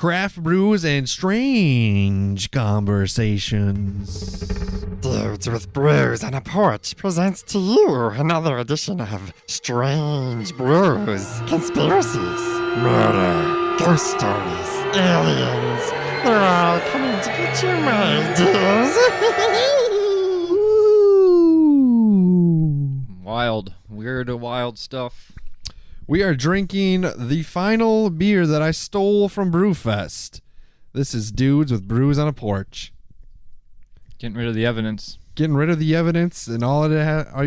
craft brews, and strange conversations. Dudes with Brews on a Porch presents to you another edition of Strange Brews, Conspiracies, Murder, Ghost Stories, Aliens. They're all coming to get you, my dears. Wild. Weird, wild stuff. We are drinking the final beer that I stole from Brewfest. This is Dudes with Brews on a Porch. Getting rid of the evidence. Getting rid of the evidence, and all you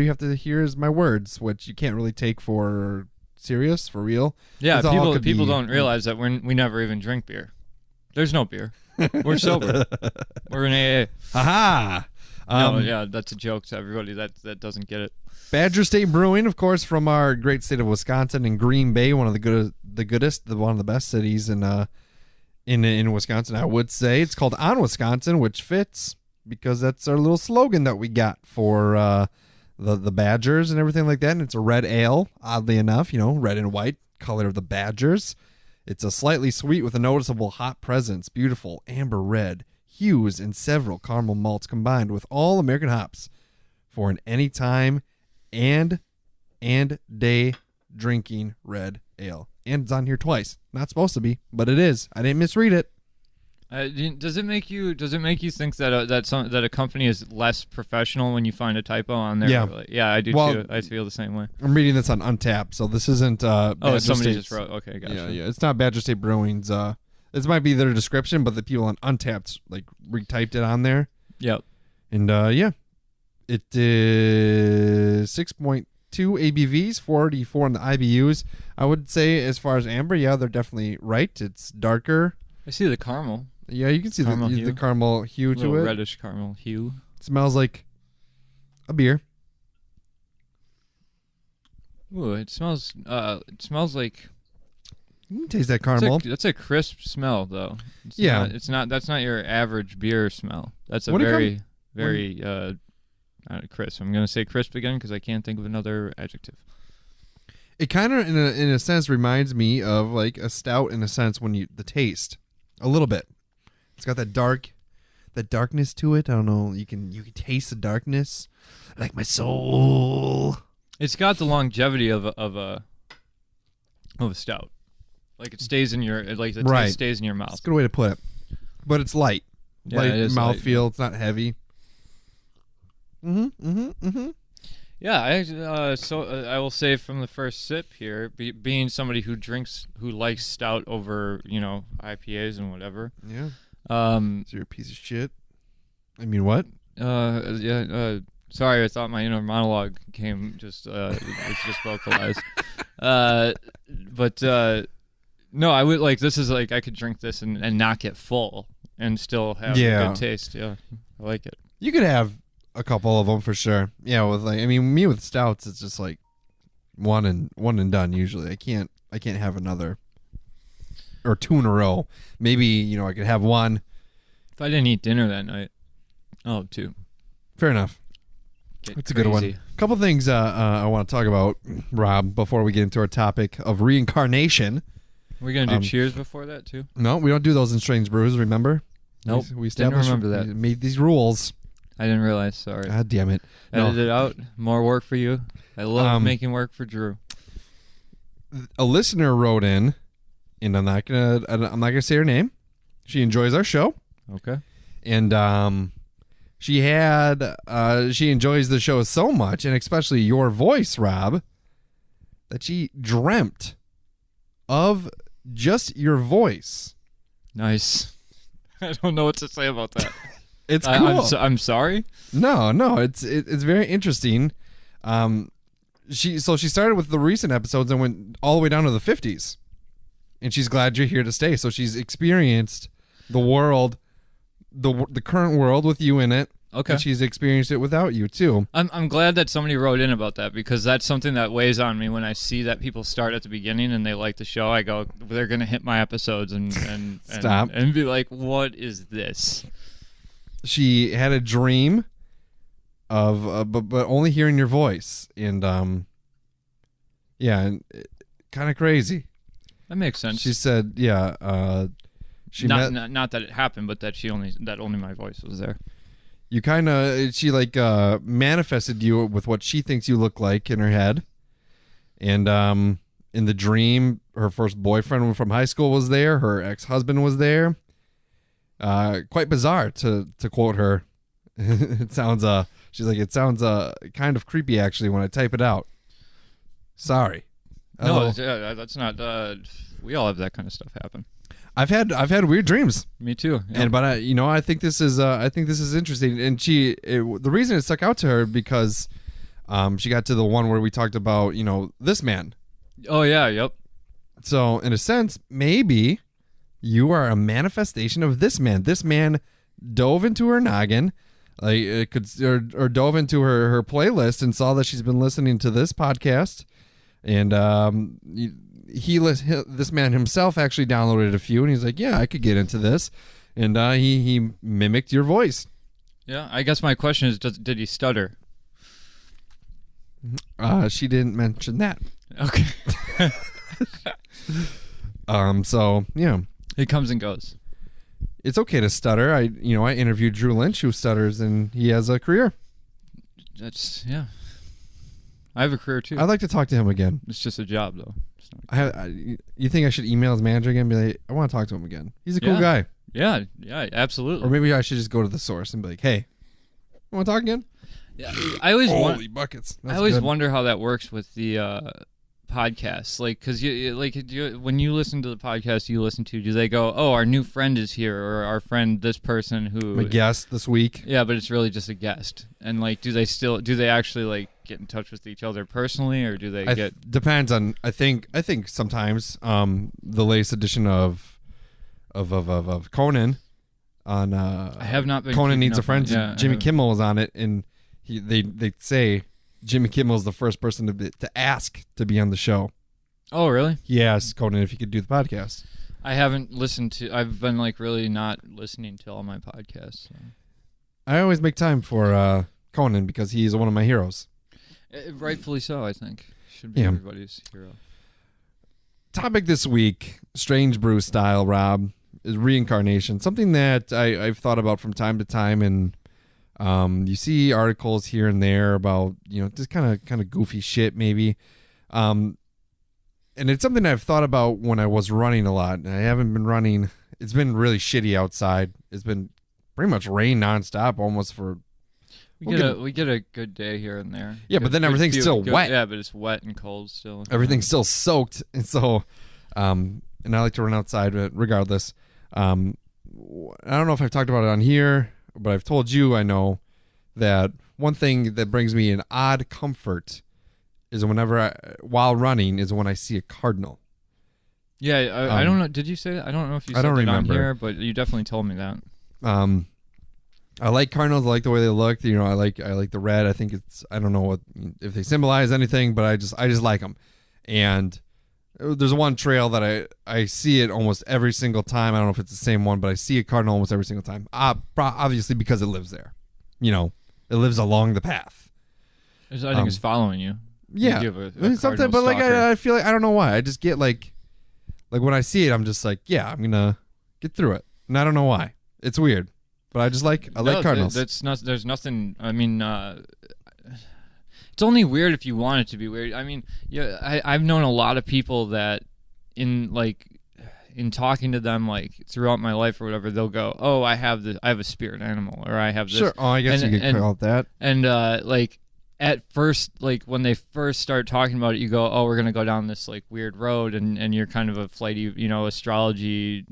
have to hear is my words, which you can't really take for serious, for real. Yeah, people don't realize that we never even drink beer. There's no beer. We're sober. We're in AA. Aha! No, yeah, that's a joke to everybody that doesn't get it. Badger State Brewing, of course, from our great state of Wisconsin and Green Bay, one of the goodest, one of the best cities in Wisconsin, I would say. It's called On Wisconsin, which fits because that's our little slogan that we got for the Badgers and everything like that. And it's a red ale, oddly enough, red and white color of the Badgers. It's a slightly sweet with a noticeable hop presence, beautiful amber red hues and several caramel malts combined with all American hops for an anytime and day drinking red ale. And it's on here twice. Not supposed to be, but it is. I didn't misread it. Does it make you think that a company is less professional when you find a typo on there? Yeah, yeah, I do too. I feel the same way. I'm reading this on Untappd, so this isn't. Badger somebody State's, just wrote. Okay, gotcha. Yeah. It's not Badger State Brewing's. This might be their description, but the people on Untappd retyped it on there. Yep. And it is 6.2 ABVs, 44 in the IBUs. I would say as far as amber, yeah, they're definitely right. It's darker. I see the caramel. Yeah, you can see the caramel hue to it. Reddish caramel hue. It smells like a beer. Ooh, it smells like. You can taste that caramel. That's a crisp smell, though. That's not your average beer smell. That's a very crisp. I'm gonna say crisp again because I can't think of another adjective. It kind of, in a sense, reminds me of like a stout in a sense when the taste, a little bit. It's got that darkness to it. I don't know. You can taste the darkness, like my soul. It's got the longevity of a stout. Like it stays in your taste stays in your mouth. That's a good way to put it. But it's light. Yeah, light it is mouthfeel. light. It's not heavy. Yeah, I will say from the first sip here, being somebody who likes stout over IPAs and whatever. Yeah. So you're a piece of shit. I mean, what? Sorry, I thought my inner monologue came it's just vocalized. But no, I would this is I could drink this and not get full and still have a good taste. Yeah, I like it. You could have a couple of them for sure. Yeah, me with stouts, it's just like one and done usually. I can't have another or two in a row. Maybe I could have one. If I didn't eat dinner that night, two. Fair enough. That's a good one. A couple things I want to talk about, Rob, before we get into our topic of reincarnation. We're gonna do cheers before that too. No, we don't do those in Strange Brews. Remember? Nope. We didn't remember that. Made these rules. I didn't realize. Sorry. God damn it! Edit it out. More work for you. I love making work for Drew. A listener wrote in, and I'm not gonna say her name. She enjoys our show. Okay. And she enjoys the show so much, and especially your voice, Rob, that she dreamt of just your voice. Nice. I don't know what to say about that. It's cool. I'm sorry. No, it's very interesting. She started with the recent episodes and went all the way down to the 50s, and she's glad you're here to stay. So she's experienced the world, the current world with you in it. Okay. And she's experienced it without you too. I'm glad that somebody wrote in about that because that's something that weighs on me when I see that people start at the beginning and they like the show. I go, they're gonna hit my episodes and stop and be like, what is this? She had a dream of but only hearing your voice, and and kind of crazy. That makes sense. She said, She not that it happened, but that only my voice was there. You kind of, she like manifested you with what she thinks you look like in her head. And in the dream, her first boyfriend from high school was there. Her ex-husband was there. Quite bizarre to quote her. It sounds, she's like, it sounds kind of creepy actually when I type it out. Sorry. No, that's not, we all have that kind of stuff happen. I've had weird dreams. Me too. Yeah. And but I think this is interesting. And the reason it stuck out to her because she got to the one where we talked about this man. Oh yeah, yep. So in a sense, maybe you are a manifestation of this man. This man dove into her noggin, like it could or dove into her playlist and saw that she's been listening to this podcast, and this man himself actually downloaded a few, and he's like, yeah, I could get into this, and he mimicked your voice. Yeah, I guess my question is, did he stutter? She didn't mention that. Okay. So yeah, it comes and goes. It's okay to stutter. I interviewed Drew Lynch, who stutters, and he has a career. Yeah. I have a career too. I'd like to talk to him again. It's just a job, though. You think I should email his manager again and be like, I want to talk to him again? He's a cool guy. Yeah, absolutely. Or maybe I should just go to the source and be like, hey, you want to talk again? Yeah, I always holy buckets. I always wonder how that works with the podcasts, like, because when you listen to the podcast you listen to, do they go, oh, our new friend is here, or our friend this person who a guest this week? Yeah, but it's really just a guest. And like, do they actually like get in touch with each other personally, or do they depends on, I think sometimes the latest edition of Conan on I have not been Conan Needs a Friend. Jimmy Kimmel is on it, and they say Jimmy Kimmel is the first person to ask to be on the show. Oh, really? He asked Conan if he could do the podcast. I haven't listened to. I've been like really not listening to all my podcasts. So. I always make time for Conan because he's one of my heroes. Rightfully so, I think. Should be everybody's hero. Topic this week, strange brew style, Rob, is reincarnation. Something that I've thought about from time to time, and you see articles here and there about just kind of goofy shit maybe, and it's something I've thought about when I was running a lot. And I haven't been running. It's been really shitty outside. It's been pretty much rain nonstop almost for. We get a good day here and there. Yeah, but then everything's still wet. Yeah, but it's wet and cold still. Everything's still soaked, and so and I like to run outside, but regardless, I don't know if I've talked about it on here, but I've told you I know that one thing that brings me an odd comfort is while running is when I see a cardinal. Yeah, I don't know. Did you say that? I don't know if you said that on here, but you definitely told me that. I like cardinals. I like the way they look. I like the red. I think I don't know if they symbolize anything, but I just like them. And there's one trail that I see it almost every single time. I don't know if it's the same one, but I see a cardinal almost every single time. Obviously because it lives there. It lives along the path. I think it's following you. Yeah, something. But like I feel like I don't know why. I just get like when I see it, I'm just like, yeah, I'm gonna get through it, and I don't know why. It's weird. But I like cardinals. There's nothing. I mean, it's only weird if you want it to be weird. I mean, I've known a lot of people that in talking to them like throughout my life or whatever, they'll go, "Oh, I have a spirit animal," or "I have this." Sure. Oh, I guess you could call it that. And like at first, like when they first start talking about it, you go, "Oh, we're gonna go down this like weird road," and you're kind of a flighty, astrology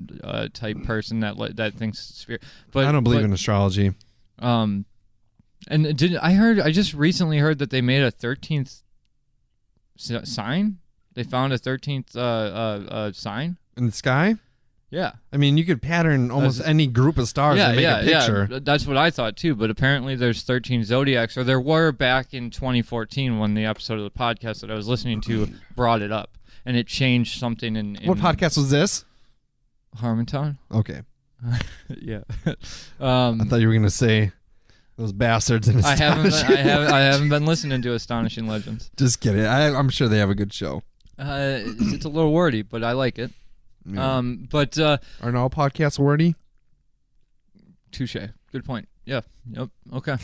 type person that thinks spirit. But I don't believe in astrology. And I just recently heard that they made a 13th sign. They found a 13th sign in the sky. Yeah, I mean, you could pattern almost any group of stars and make a picture. Yeah, that's what I thought too. But apparently, there's 13 zodiacs, or there were back in 2014 when the episode of the podcast that I was listening to brought it up, and it changed something in what podcast was this? Harmontown. Okay. Yeah. I thought you were gonna say those bastards in Astonishing I haven't been listening to Astonishing Legends. Just kidding. I'm sure they have a good show. It's a little wordy, but I like it. Yeah. But Aren't all podcasts wordy? touche. Good point. Yeah. Yep. Okay.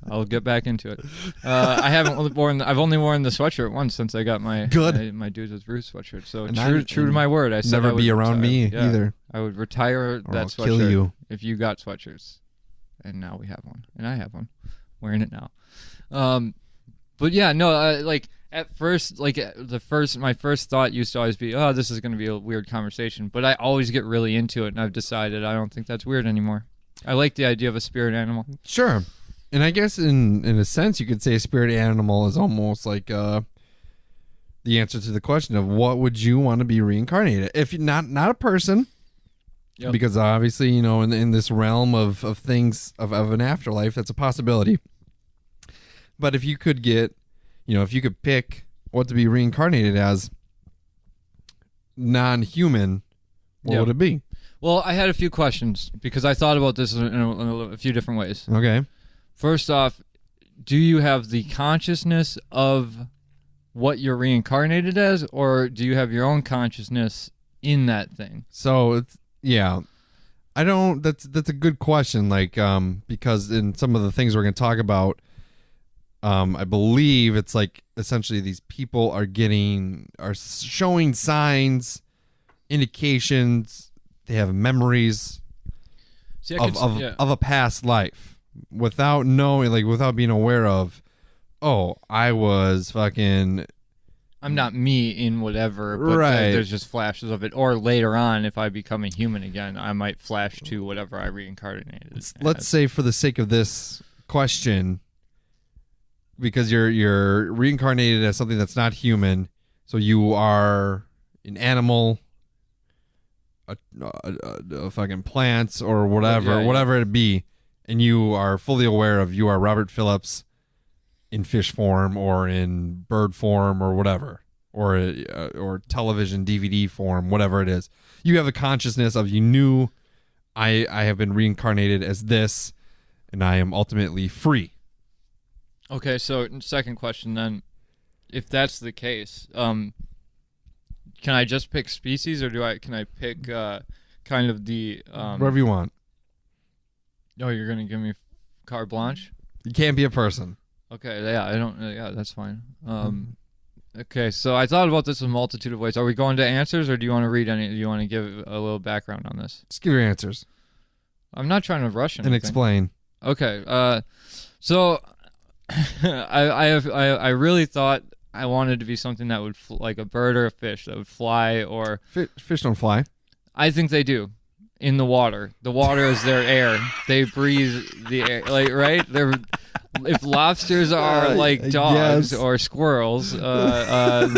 I'll get back into it. I've only worn the sweatshirt once since I got my my Dudes with Brew sweatshirt. So true to my word, I said never I would be around me either. I would retire that I'll sweatshirt kill you if you got sweatshirts. And now we have one, and I have one, wearing it now. But yeah, no, like at first, like my first thought used to always be, oh, this is going to be a weird conversation. But I always get really into it, and I've decided I don't think that's weird anymore. I like the idea of a spirit animal. Sure. And I guess in a sense, you could say a spirit animal is almost like the answer to the question of what would you want to be reincarnated? If you're not a person, yep. Because obviously, you know, in this realm of things of an afterlife, that's a possibility. But if you could if you could pick what to be reincarnated as non-human, what would it be? Well, I had a few questions because I thought about this in a few different ways. Okay. First off, do you have the consciousness of what you're reincarnated as, or do you have your own consciousness in that thing? So I don't. That's a good question. Like, because in some of the things we're going to talk about, I believe it's like essentially these people are showing signs, indications. They have memories of a past life without knowing, like without being aware of, oh, I was fucking. I'm not me in whatever, but right. There's just flashes of it. Or later on, if I become a human again, I might flash to whatever I reincarnated. Let's say for the sake of this question, because you're reincarnated as something that's not human, so you are an animal, a fucking plants or whatever it be, and you are fully aware of you are Robert Phillips in fish form or in bird form or whatever, or television DVD form, whatever it is. You have a consciousness of you knew I have been reincarnated as this, and I am ultimately free. Okay, so second question then, if that's the case, can I just pick species, or can I pick kind of the whatever you want? Oh, you're gonna give me carte blanche? You can't be a person. Okay, yeah, I don't. Yeah, that's fine. Okay, so I thought about this in a multitude of ways. Are we going to answers, or do you want to read any? Do you want to give a little background on this? Just give your answers. I'm not trying to rush anything. And explain. Okay, so I really thought I wanted to be something that would like a bird or a fish that would fly, or fish don't fly. I think they do. In the water. The water is their air. They breathe the air, like, right? If lobsters are like dogs or squirrels, then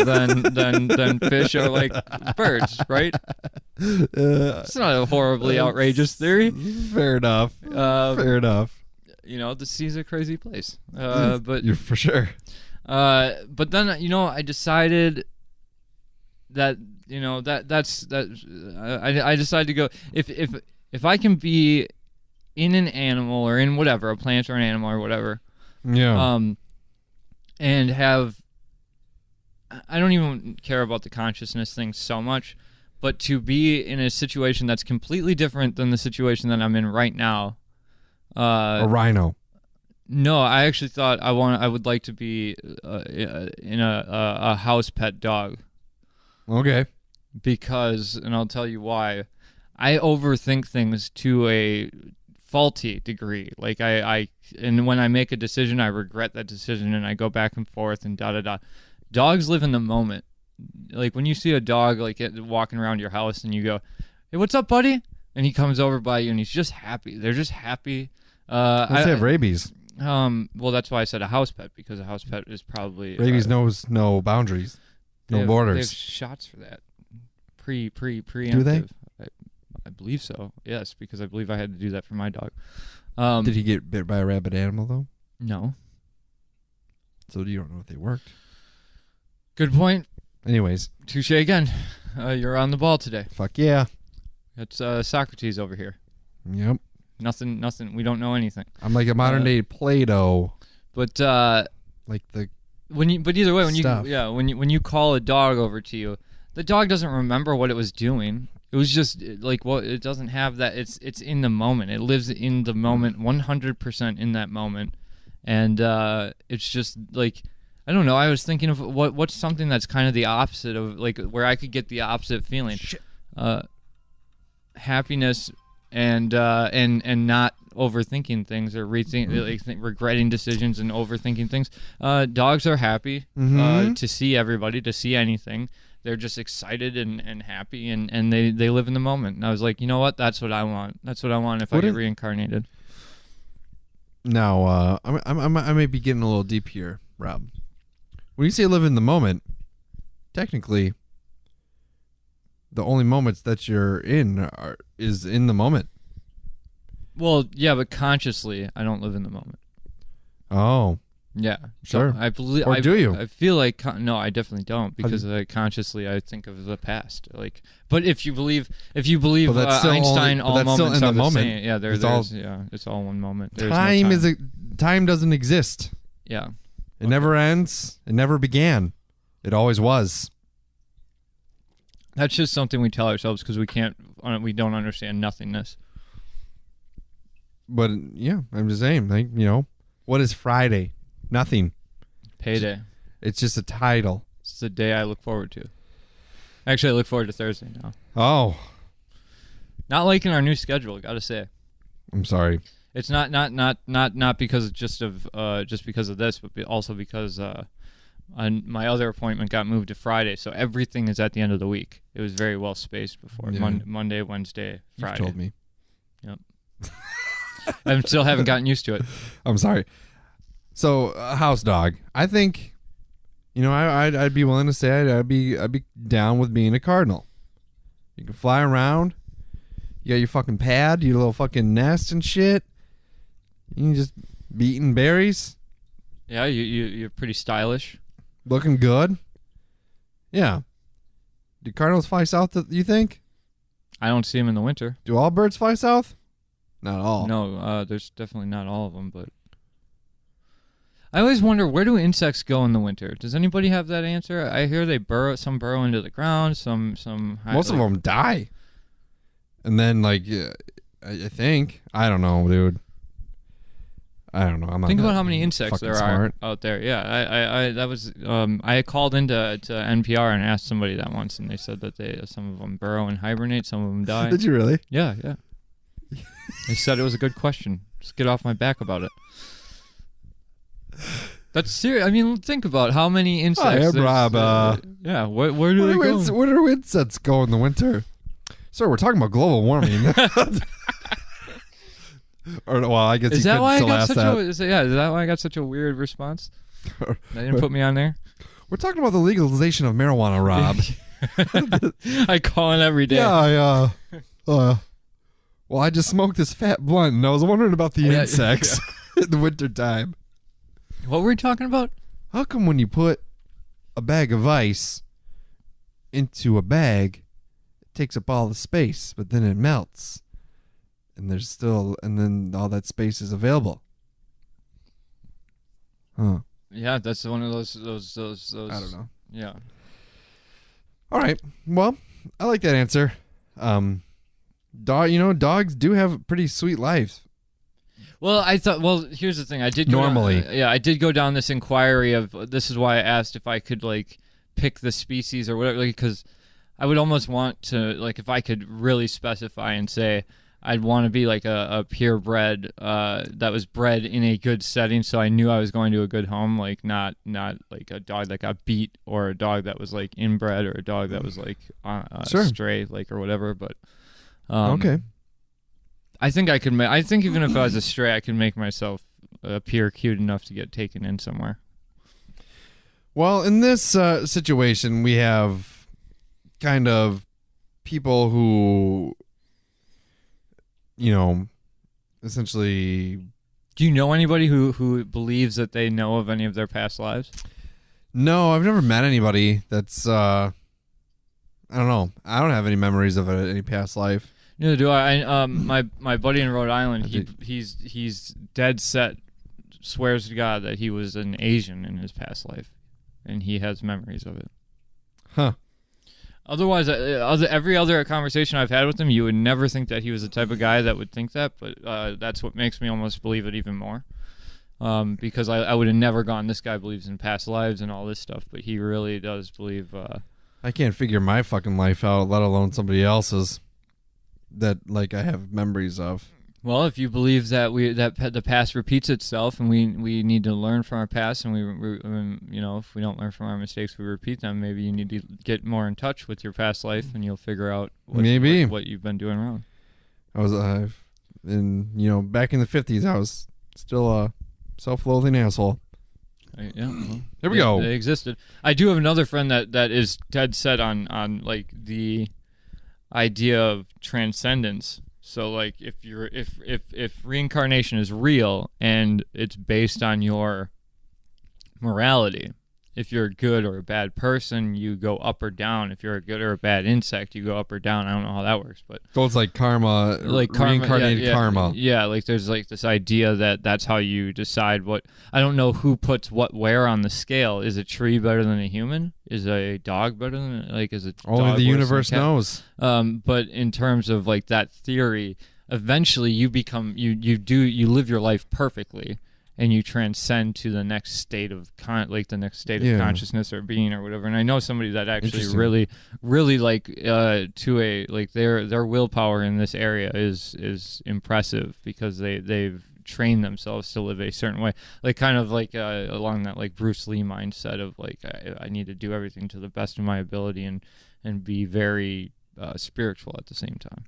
fish are like birds, right? It's not a horribly outrageous theory. Fair enough. Fair enough. You know, the sea's a crazy place. But you're for sure. But then I decided that. I decided to go if I can be in an animal or in whatever, a plant or an animal or whatever, and have, I don't even care about the consciousness thing so much, but to be in a situation that's completely different than the situation that I'm in right now. A rhino. No, I actually thought I would like to be in a house pet dog. Okay. Because, and I'll tell you why, I overthink things to a faulty degree. Like and when I make a decision, I regret that decision, and I go back and forth and da-da-da. Dogs live in the moment. Like when you see a dog like walking around your house and you go, hey, what's up, buddy? And he comes over by you and he's just happy. They're just happy. Let's have rabies. Well, that's why I said a house pet, because a house pet is probably... Rabies knows no boundaries, no borders. They have shots for that. Preemptive. Do they? I believe so. Yes, because I believe I had to do that for my dog. Did he get bit by a rabid animal though? No. So you don't know if they worked. Good point. Anyways, touche again. You're on the ball today. Fuck yeah. It's Socrates over here. Yep. Nothing. We don't know anything. I'm like a modern day Plato. But like the. But either way, when stuff. you call a dog over to you, The dog doesn't remember what it was doing. It was just like, well, it doesn't have that. It's in the moment. It lives in the moment, 100% in that moment, and it's just like, I don't know. I was thinking of what's something that's kind of the opposite of like where I could get the opposite feeling, happiness and not overthinking things or regretting decisions and overthinking things. Dogs are happy to see everybody, to see anything. They're just excited and happy, and they live in the moment. And I was like, you know what? That's what I want. That's what I want if I get reincarnated. Now, I may be getting a little deep here, Rob. When you say live in the moment, technically, the only moments that you're in is in the moment. Well, yeah, but consciously, I don't live in the moment. Oh. Yeah, sure. So I believe. Or do you? I feel like no, I definitely don't because consciously I think of the past. Like, but if you believe Einstein, all moments are the same. Yeah, it's all one moment. There's time doesn't exist. Yeah, it never ends. It never began. It always was. That's just something we tell ourselves because we don't understand nothingness. But yeah, I'm just saying, like, what is Friday? Nothing. Payday. It's just a title. It's the day I look forward to. Actually, I look forward to Thursday now. Oh. Not liking our new schedule, gotta say. I'm sorry. It's not because just because of this, but also because my other appointment got moved to Friday, so everything is at the end of the week. It was very well spaced before. Yeah. Monday, Wednesday, Friday. You told me. Yep. I still haven't gotten used to it. I'm sorry. So, house dog. I think, I'd be willing to say I'd be down with being a cardinal. You can fly around. You got your fucking pad, your little fucking nest and shit. You can just be eating berries. Yeah, you're pretty stylish. Looking good. Yeah. Do cardinals fly south, you think? I don't see them in the winter. Do all birds fly south? Not all. No, there's definitely not all of them, but I always wonder, where do insects go in the winter? Does anybody have that answer? I hear they burrow into the ground, most of them die. And then, like, I think, I don't know, dude. I don't know. Think about how many insects there are out there. Yeah, I called into NPR and asked somebody that once, and they said that some of them burrow and hibernate, some of them die. Did you really? Yeah. They said it was a good question. Just get off my back about it. That's serious. I mean, think about how many insects. Hi, I'm Rob. Yeah, where do they go? Where do insects go in the winter? Sir, we're talking about global warming. Or, well, I guess is you that could why still I got ask such that. is that why I got such a weird response? They didn't put me on there. We're talking about the legalization of marijuana, Rob. I call it every day. Yeah, well, I just smoked this fat blunt, and I was wondering about the insects in the wintertime. What were we talking about? How come when you put a bag of ice into a bag, it takes up all the space, but then it melts, and then all that space is available? Huh. Yeah, that's one of those. I don't know. Yeah. All right. Well, I like that answer. Dogs do have pretty sweet lives. Well, here's the thing. I did go down this inquiry of, this is why I asked if I could, like, pick the species or whatever, because I would almost want to, like, if I could really specify and say I'd want to be like a purebred that was bred in a good setting, so I knew I was going to a good home, like not like a dog that got beat, or a dog that was like inbred, or a dog that was like stray, like, or whatever. But okay. I think I could I think even if I was a stray, I could make myself appear cute enough to get taken in somewhere. Well, in this situation, we have kind of people who, essentially. Do you know anybody who believes that they know of any of their past lives? No, I've never met anybody that's. I don't know. I don't have any memories of any past life. Neither do I. My buddy in Rhode Island, he's dead set, swears to God that he was an Asian in his past life, and he has memories of it. Huh. Otherwise, every other conversation I've had with him, you would never think that he was the type of guy that would think that, but that's what makes me almost believe it even more. Because I would have never gone, this guy believes in past lives and all this stuff, but he really does believe... I can't figure my fucking life out, let alone somebody else's that like I have memories of. Well, if you believe that the past repeats itself, and we need to learn from our past, and if we don't learn from our mistakes, we repeat them. Maybe you need to get more in touch with your past life, and you'll figure out what you've been doing wrong. I was back in the 50s, I was still a self-loathing asshole. Well, there we go. They existed. I do have another friend that is dead set on like the idea of transcendence. So like if reincarnation is real and it's based on your morality, if you're a good or a bad person, you go up or down. If you're a good or a bad insect, you go up or down. I don't know how that works, but so it's like karma, reincarnated karma. Yeah, like there's like this idea that that's how you decide what. I don't know who puts what where on the scale. Is a tree better than a human? Is a dog better than is a only dog the universe knows? But in terms of like that theory, eventually you become you live your life perfectly. And you transcend to the next state of consciousness or being or whatever. And I know somebody that actually really like to a like their willpower in this area is impressive because they've trained themselves to live a certain way, like kind of like along that like Bruce Lee mindset of like I need to do everything to the best of my ability and be very spiritual at the same time.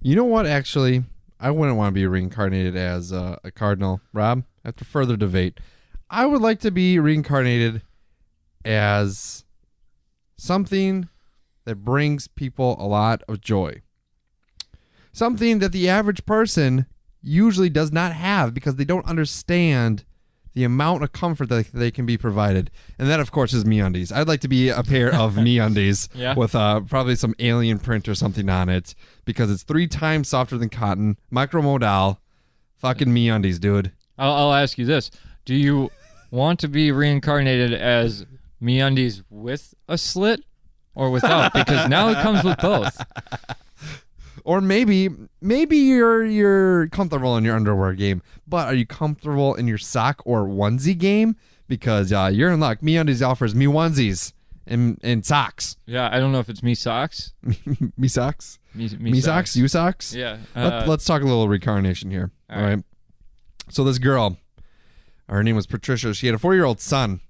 You know what? Actually, I wouldn't want to be reincarnated as a cardinal, Rob. After further debate, I would like to be reincarnated as something that brings people a lot of joy. Something that the average person usually does not have because they don't understand the amount of comfort that they can be provided. And that, of course, is MeUndies. I'd like to be a pair of MeUndies with probably some alien print or something on it because it's 3 times softer than cotton, micromodal, fucking MeUndies, dude. I'll ask you this. Do you want to be reincarnated as MeUndies with a slit or without? Because now it comes with both. Or maybe you're comfortable in your underwear game, but are you comfortable in your sock or onesie game? Because you're in luck. MeUndies offers me onesies and socks. Yeah, I don't know if it's me socks. Me socks? Me socks? You socks? Yeah. Let's talk a little reincarnation here. All right. So this girl, her name was Patricia. She had a 4-year-old son,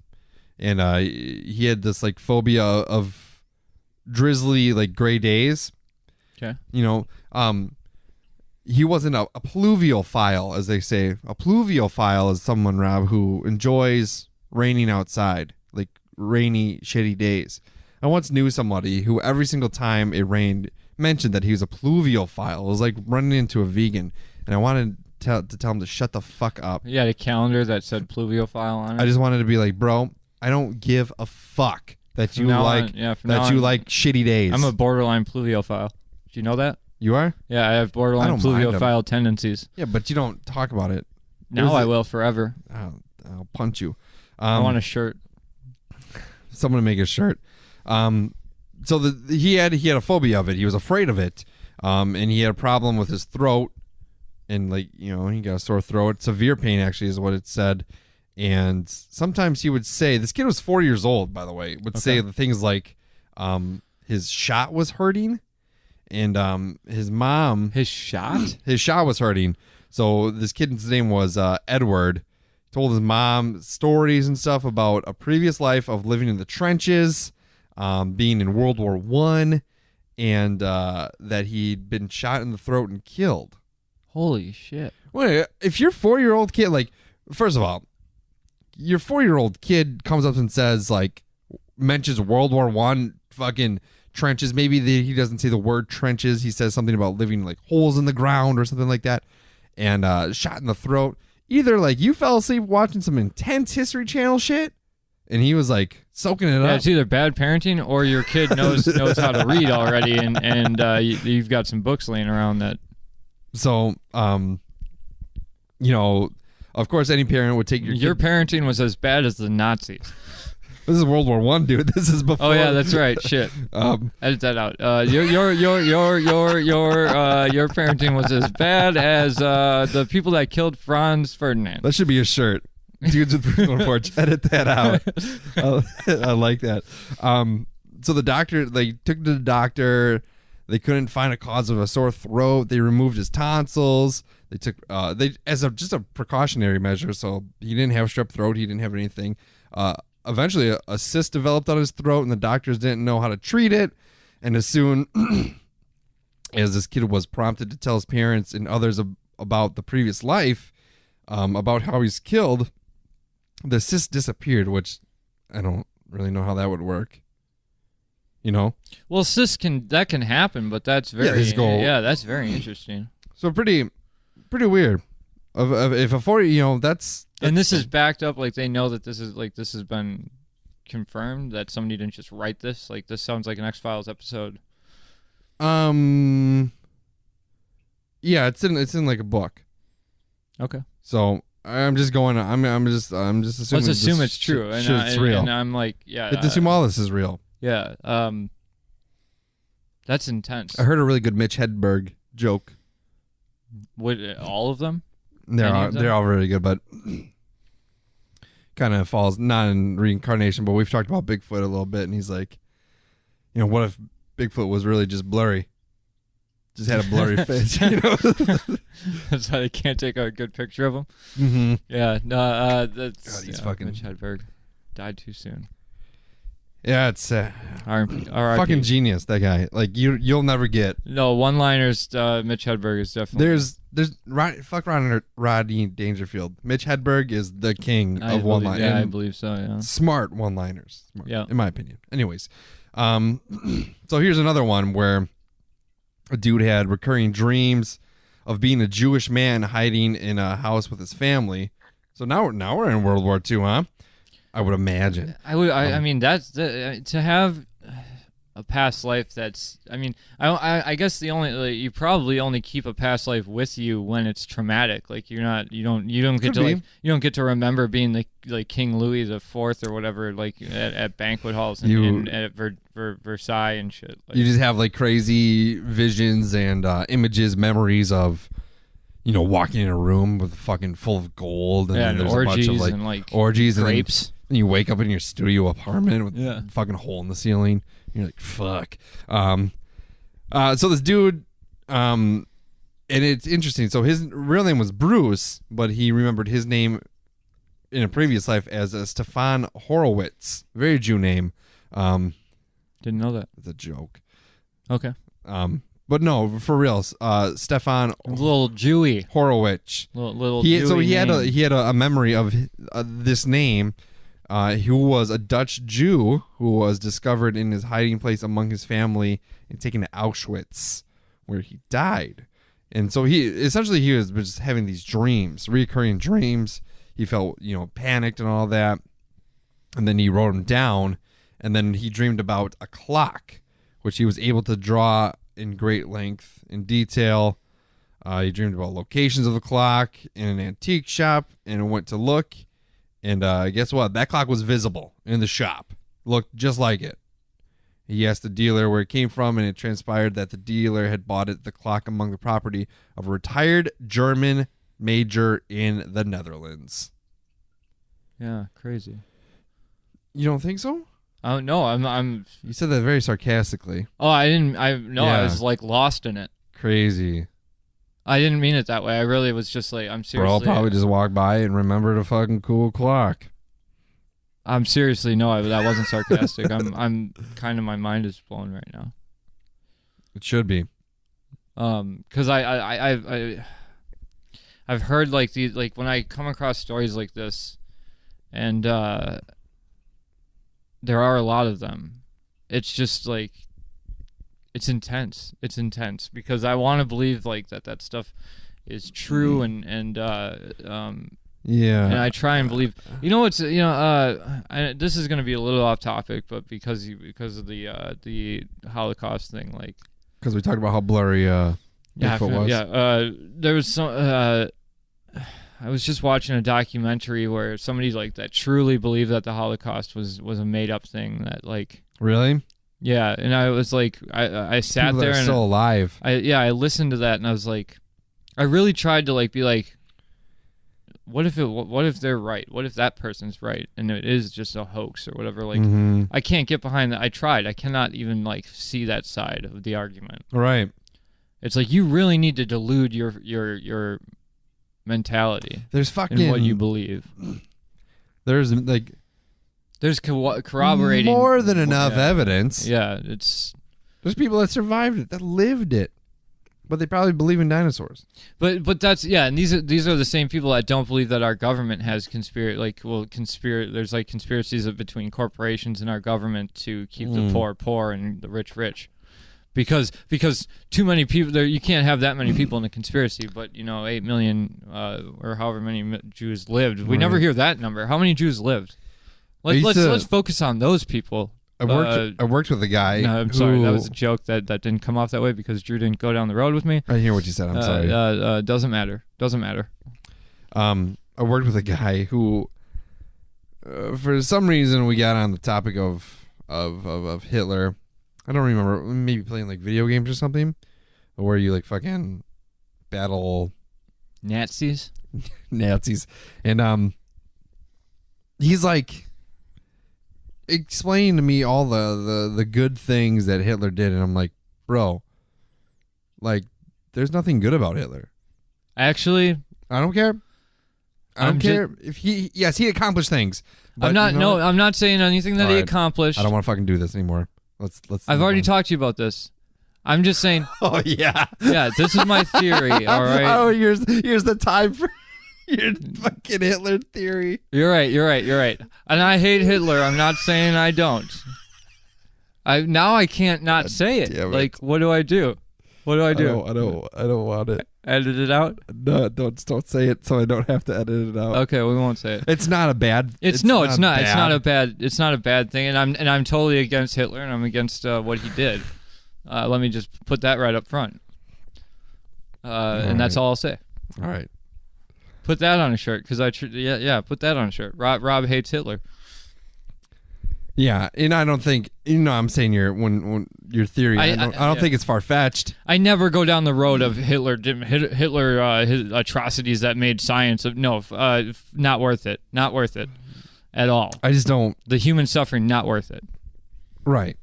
and he had this like phobia of drizzly like gray days. Okay. He wasn't a pluviophile, as they say. A pluviophile is someone, Rob, who enjoys raining outside, like rainy, shitty days. I once knew somebody who every single time it rained mentioned that he was a pluviophile. It was like running into a vegan, and I wanted to tell him to shut the fuck up. You had a calendar that said pluviophile on it? I just wanted to be like, bro, I don't give a fuck that you like like shitty days. I'm a borderline pluviophile. Do you know that? You are? Yeah, I have borderline pluviophile tendencies. Yeah, but you don't talk about it. Now I will forever. I'll punch you. I want a shirt. Someone to make a shirt. So he had a phobia of it. He was afraid of it. And he had a problem with his throat. And he got a sore throat. Severe pain, actually, is what it said. And sometimes he would say, this kid was 4 years old, by the way, say the things like his shot was hurting. And his shot was hurting. So this kid's name was Edward. He told his mom stories and stuff about a previous life of living in the trenches, being in World War I, and that he'd been shot in the throat and killed. Holy shit. Wait, if your 4-year-old kid, first of all, your 4-year-old kid comes up and says, mentions World War I, fucking trenches. Maybe he doesn't say the word trenches. He says something about living holes in the ground or something like that, and shot in the throat. Either you fell asleep watching some intense History Channel shit, and he was soaking it up. It's either bad parenting or your kid knows how to read already, and you've got some books laying around that. So, of course, any parent would take your parenting was as bad as the Nazis. This is World War One, dude. This is before. Oh yeah, that's right. Shit. Edit that out. Your parenting was as bad as the people that killed Franz Ferdinand. That should be a shirt. Dudes with Brewing on the Porch. Edit that out. I like that. So the doctor, they took him to the doctor. They couldn't find a cause of a sore throat. They removed his tonsils. They took just a precautionary measure. So he didn't have strep throat. He didn't have anything. Eventually, a cyst developed on his throat, and the doctors didn't know how to treat it. And as soon as this kid was prompted to tell his parents and others about the previous life, about how he's killed, the cyst disappeared, which I don't really know how that would work. You know? Well, cysts can happen, but that's very that's very interesting. So pretty weird. If a 40, that's and this is backed up, like they know that this has been confirmed that somebody didn't just write this. Like this sounds like an X-Files episode. Yeah, it's in like a book. Okay. So I'm just going. I'm just assuming. Let's assume it's true, and it's real. And I'm like, yeah. Let's assume all this is real. Yeah. That's intense. I heard a really good Mitch Hedberg joke. What, all of them? They're all really good, but kind of falls not in reincarnation. But we've talked about Bigfoot a little bit, and he's like, what if Bigfoot was really just blurry? Just had a blurry face, That's why they can't take a good picture of him. Mm-hmm. Yeah, no, that's God, he's fucking Mitch Hedberg died too soon. Yeah, it's R.I.P. fucking genius. That guy, like you'll never get. No one-liners. Mitch Hedberg is definitely. There's Rodney Dangerfield. Mitch Hedberg is the king of one-liners. Yeah, I believe so. Yeah, smart one-liners. Yeah, in my opinion. Anyways, so here's another one where a dude had recurring dreams of being a Jewish man hiding in a house with his family. So now we're in World War II, huh? I would imagine. I mean, that's to have a past life. That's. I mean, I guess you probably only keep a past life with you when it's traumatic. Like you don't get to remember being like King Louis the IV or whatever, like at banquet halls and at Versailles and shit. Like, you just have like crazy visions and images, memories of. Walking in a room with fucking full of gold and then there's orgies a bunch of and orgies grapes. And you wake up in your studio apartment with a fucking hole in the ceiling. You're like, fuck. So this dude, and it's interesting. So his real name was Bruce, but he remembered his name in a previous life as Stefan Horowitz. Very Jew name. Didn't know that. It's a joke. Okay. But no, for real, Stefan, little Jewy Horowitz. Little he Jewy had a memory of this name. Who was a Dutch Jew who was discovered in his hiding place among his family and taken to Auschwitz, where he died. And so he was just having these dreams, recurring dreams. He felt panicked and all that, and then he wrote them down. And then he dreamed about a clock, which he was able to draw in great length and detail. He dreamed about locations of the clock in an antique shop and went to look. And guess what? That clock was visible in the shop. Looked just like it. He asked the dealer where it came from, and it transpired that the dealer had bought the clock among the property of a retired German major in the Netherlands. Yeah, crazy. You don't think so? Oh no, I'm. You said that very sarcastically. Oh, I didn't. I was like lost in it. Crazy. I didn't mean it that way. I really was just like, I'm seriously. Bro, I'll probably just walk by and remembered a fucking cool clock. I'm seriously that wasn't sarcastic. I'm kind of, my mind is blown right now. It should be. Because I've heard like when I come across stories like this, and there are a lot of them. It's just like, it's intense. It's intense because I want to believe like that stuff is true and yeah. And I try and believe. This is going to be a little off topic, but because of the Holocaust thing, like because we talked about how blurry Bigfoot was. Yeah. There was some. I was just watching a documentary where somebody like that truly believed that the Holocaust was a made up thing. That like Really? yeah, and I was like, I sat People there that are and still alive. I listened to that and I was like, I really tried to like be like, what if they're right? What if that person's right and it is just a hoax or whatever? Like, I can't get behind that. I tried. I cannot even like see that side of the argument. Right. It's like you really need to delude your mentality. There's fucking in what you believe. There's like There's corroborating more than enough evidence. Yeah, there's people that survived it, that lived it, but they probably believe in dinosaurs. But that's and these are the same people that don't believe that our government has there's like conspiracies between corporations and our government to keep the poor poor and the rich rich. Because too many people there, you can't have that many people in the conspiracy. But 8 million or however many Jews lived. We never hear that number. How many Jews lived? Let's focus on those people. I worked with a guy. No, I'm sorry, that was a joke that didn't come off that way because Drew didn't go down the road with me. I hear what you said. I'm sorry. Doesn't matter. I worked with a guy who, for some reason, we got on the topic of Hitler. I don't remember, maybe playing like video games or something, where you like fucking battle Nazis, and he's like explaining to me all the good things that Hitler did, and I'm like, bro, like there's nothing good about Hitler. Actually, I don't care. I don't care if he accomplished things. I'm not saying anything that he accomplished. I don't want to fucking do this anymore. Let's. I've already talked to you about this. I'm just saying. Oh yeah. Yeah, this is my theory. All right. Oh, here's the time for your fucking Hitler theory. You're right. And I hate Hitler. I'm not saying I don't. I can't not say it. Like, what do I do? I don't want it. Edit it out? No, don't say it so I don't have to edit it out. Okay, we won't say it. It's not a bad. It's not a bad thing, and I'm totally against Hitler, and I'm against what he did. Let me just put that right up front. And that's all I'll say. All right. Put that on a shirt, because put that on a shirt. Rob hates Hitler. Yeah, and I don't think I'm saying when your theory. I don't think it's far fetched. I never go down the road of Hitler his atrocities that made science not worth it, at all. I just don't. The human suffering, not worth it. Right.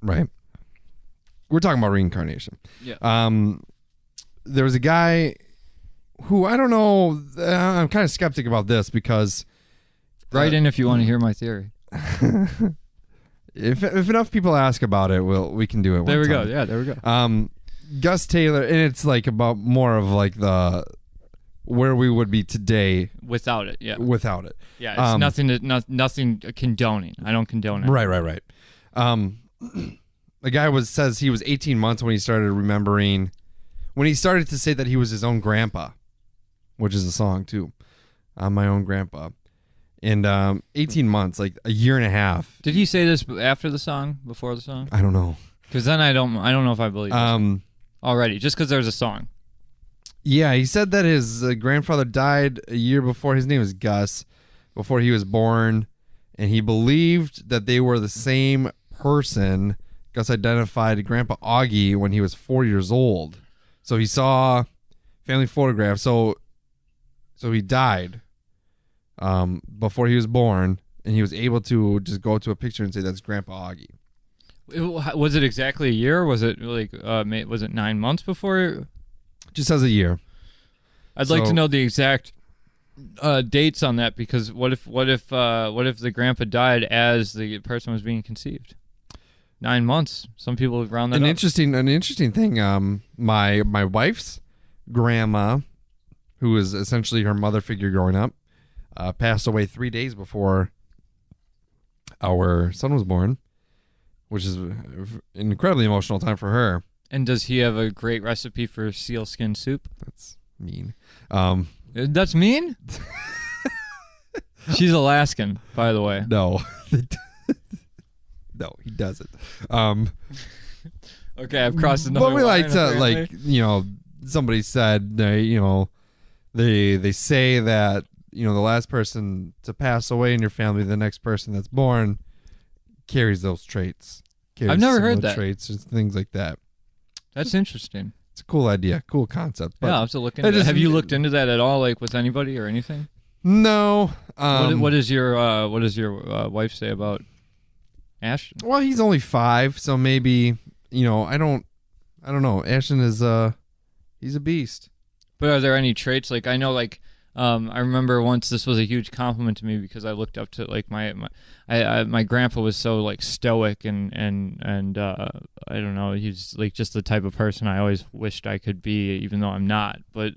We're talking about reincarnation. Yeah. There was a guy who I don't know. I'm kind of skeptic about this because. Write in if you want to hear my theory. If enough people ask about it, we can do it. There we go. Yeah, there we go. Gus Taylor, and it's like about more of like the where we would be today without it. Yeah, without it. Yeah, it's nothing condoning. I don't condone it. Right. The guy says he was 18 months when he started remembering, when he started to say that he was his own grandpa, which is a song too. I'm my own grandpa. And 18 months, like a year and a half. Did he say this after the song, before the song? I don't know. Because then I don't know if I believe this already, just because there's a song. Yeah, he said that his grandfather died a year before. His name is Gus, before he was born, and he believed that they were the same person. Gus identified Grandpa Augie when he was 4 years old. So he saw family photographs. So he died before he was born, and he was able to just go to a picture and say that's Grandpa Augie. Was it exactly a year? Or was it like was it 9 months before? Just as a year. I'd like to know the exact dates on that, because what if the grandpa died as the person was being conceived? 9 months. Some people round that up. An interesting thing. My wife's grandma, who was essentially her mother figure growing up, passed away 3 days before our son was born, which is an incredibly emotional time for her. And does he have a great recipe for sealskin soup? That's mean. That's mean? She's Alaskan, by the way. No. No, he doesn't. Okay, I've crossed another line. But we like to, somebody said, they say that the last person to pass away in your family, the next person that's born, carries those traits. I've never heard that. Traits and things like that. That's interesting. It's a cool idea, cool concept. But I'll have to look into it. Have you looked into that at all, like with anybody or anything? No. What does your wife say about Ashton? Well, he's only 5, so maybe I don't know. Ashton is he's a beast. But are there any traits? Like I know, like I remember once this was a huge compliment to me because I looked up to like my grandpa was so like stoic and I don't know, he's like just the type of person I always wished I could be, even though I'm not. But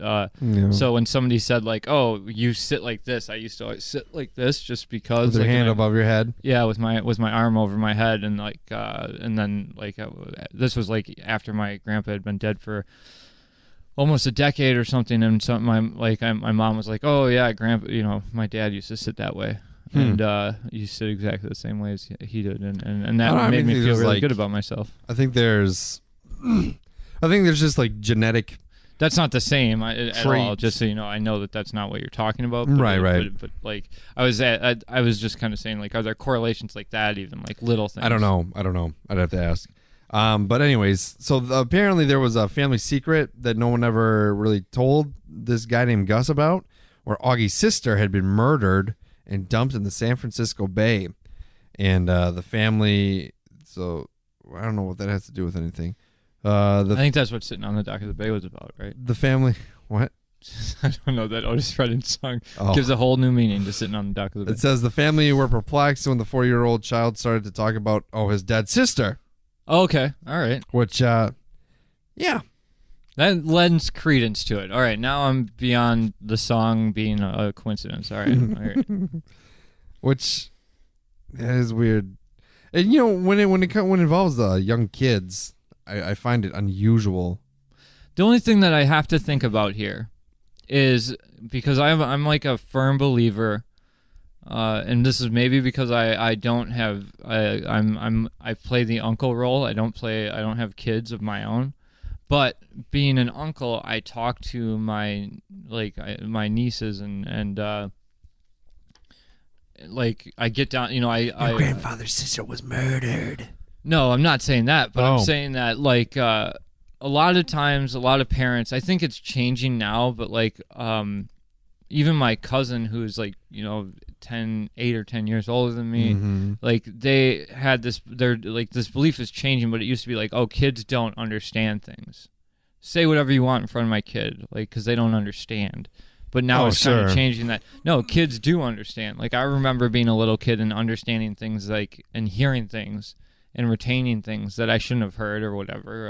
so when somebody said like, oh, you sit like this, I used to always sit like this just because. With your hand above your head. Yeah, with my arm over my head, and like and then like this was like after my grandpa had been dead for almost a decade or something, and so my mom was like, "Oh yeah, grandpa, my dad used to sit that way, and you sit exactly the same way as he did," and that made me feel really good about myself. I think there's just like genetic. That's not the same at all. Just so you know, I know that that's not what you're talking about. But right. But like, I was just kind of saying, like, are there correlations like that, even like little things? I don't know. I'd have to ask. But anyways, so apparently there was a family secret that no one ever really told this guy named Gus about, where Augie's sister had been murdered and dumped in the San Francisco Bay. And the family, so I don't know what that has to do with anything. I think that's what Sitting on the Dock of the Bay was about, right? The family, what? I don't know. That Otis Redding song gives a whole new meaning to Sitting on the Dock of the Bay. It says the family were perplexed when the 4-year-old child started to talk about, his dead sister. Oh, okay. All right. Which, yeah. That lends credence to it. All right. Now I'm beyond the song being a coincidence. All right. All right. Which, that is weird. And, when it involves young kids, I find it unusual. The only thing that I have to think about here is because I'm like a firm believer, and this is maybe because I don't have I play the uncle role. I don't have kids of my own, but being an uncle, I talk to my nieces and like I get down. Your grandfather's sister was murdered. No, I'm not saying that, but I'm saying that like a lot of times, a lot of parents, I think it's changing now, but like even my cousin who's like 8 or 10 years older than me, like they had this belief is changing, but it used to be like, oh, kids don't understand things. Say whatever you want in front of my kid, like, because they don't understand. But now it's kind of changing that. No, kids do understand. Like I remember being a little kid and understanding things, like, and hearing things and retaining things that I shouldn't have heard or whatever.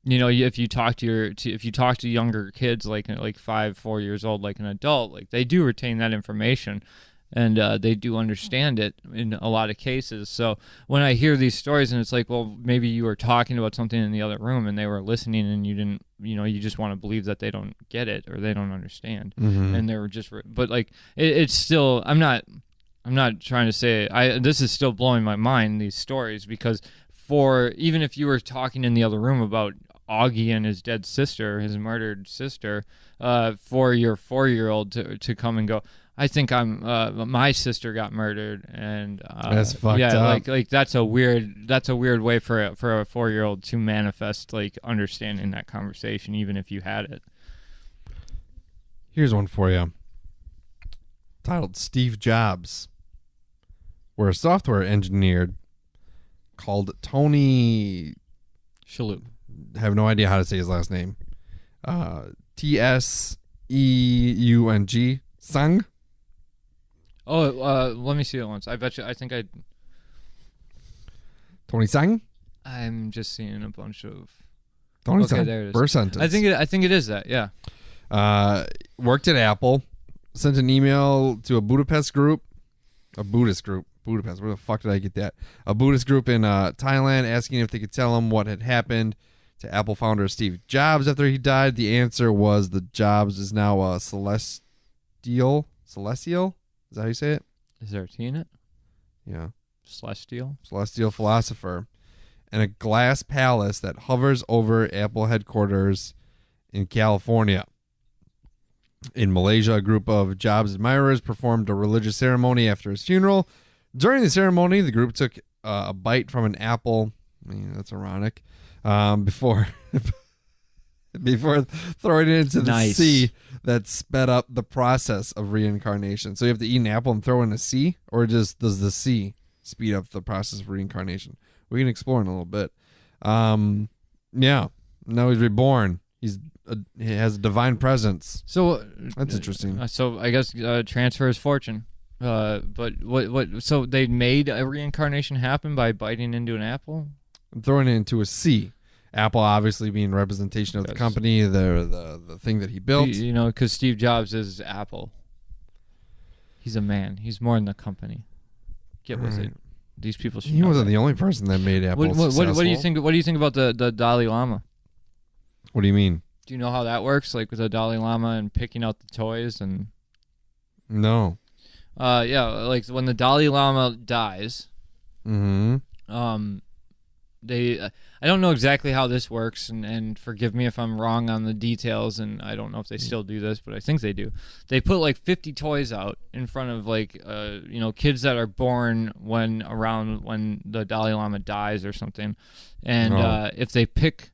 If you talk to younger kids like 4 years old, like an adult, like they do retain that information, and they do understand it in a lot of cases. So when I hear these stories, and it's like, well, maybe you were talking about something in the other room and they were listening, and you didn't, you just want to believe that they don't get it or they don't understand, and they were just, but like it's still, I'm not trying to say this is still blowing my mind, these stories, because even if you were talking in the other room about Augie and his dead sister, his murdered sister, for your 4-year-old to come and go, I think my sister got murdered, and that's fucked up. Like that's a weird way for a 4-year-old to manifest like understanding that conversation, even if you had it. Here's one for you, titled Steve Jobs, where a software engineer called Tony Shalhoub, have no idea how to say his last name, Tseung Sung. Oh, let me see it once. I bet you. I think Tony Sung. I'm just seeing a bunch of. Tony okay, Sung. there it is. First sentence. I think it is that. Yeah. Worked at Apple. Sent an email to a Buddhist group. Budapest. Where the fuck did I get that? A Buddhist group in Thailand, asking if they could tell him what had happened to Apple founder Steve Jobs after he died. The answer was the Jobs is now a celestial. Is that how you say it? Is there a T in it? Yeah. Celestial Philosopher. And a glass palace that hovers over Apple headquarters in California. In Malaysia, a group of Jobs admirers performed a religious ceremony after his funeral. During the ceremony, the group took a bite from an apple. I mean, that's ironic. Before throwing it into the sea that sped up the process of reincarnation. So you have to eat an apple and throw in a sea, or just does the sea speed up the process of reincarnation? We can explore in a little bit. Yeah. Now he's reborn. He has a divine presence. So that's interesting. So I guess transfer his fortune. But what? So they made a reincarnation happen by biting into an apple. I'm throwing it into a sea. Apple obviously being a representation of the company, the thing that he built. You know, because Steve Jobs is Apple. He's a man. He's more than the company. Get with it. These people should. He wasn't the only person that made Apple successful. What do you think? What do you think about the Dalai Lama? What do you mean? Do you know how that works? Like with the Dalai Lama and picking out the toys and. No. Yeah, like when the Dalai Lama dies. Mm-hmm. I don't know exactly how this works, and forgive me if I'm wrong on the details, and I don't know if they still do this, but I think they do. They put like 50 toys out in front of like kids that are born when the Dalai Lama dies or something, and if they pick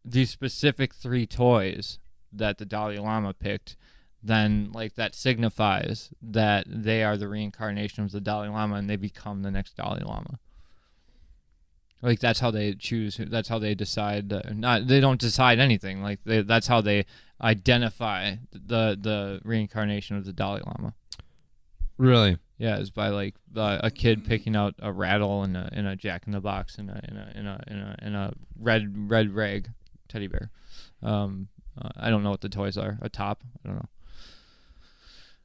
these specific 3 toys that the Dalai Lama picked, then like that signifies that they are the reincarnation of the Dalai Lama and they become the next Dalai Lama. Like that's how they choose. That's how they decide. They don't decide anything. Like that's how they identify the reincarnation of the Dalai Lama. Really? Yeah, it's by like a kid picking out a rattle and a Jack in the Box and a red rag teddy bear. I don't know what the toys are. A top. I don't know.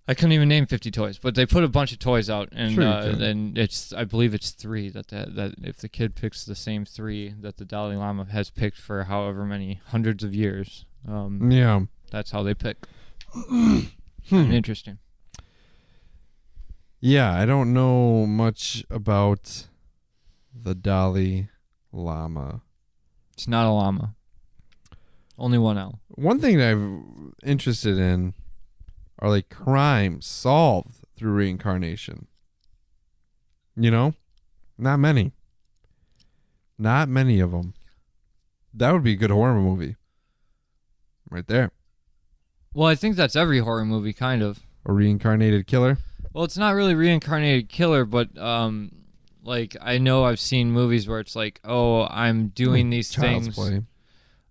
I couldn't even name 50 toys, but they put a bunch of toys out, and I believe it's 3 that if the kid picks the same 3 that the Dalai Lama has picked for however many hundreds of years, that's how they pick. Interesting. Yeah, I don't know much about the Dalai Lama. It's not a llama. Only one L. One thing that I'm interested in are like crimes solved through reincarnation. You know? Not many. Not many of them. That would be a good horror movie. Right there. Well, I think that's every horror movie, kind of. A reincarnated killer? Well, it's not really reincarnated killer, but like I know I've seen movies where it's like, oh, I'm doing these Child's things. Play.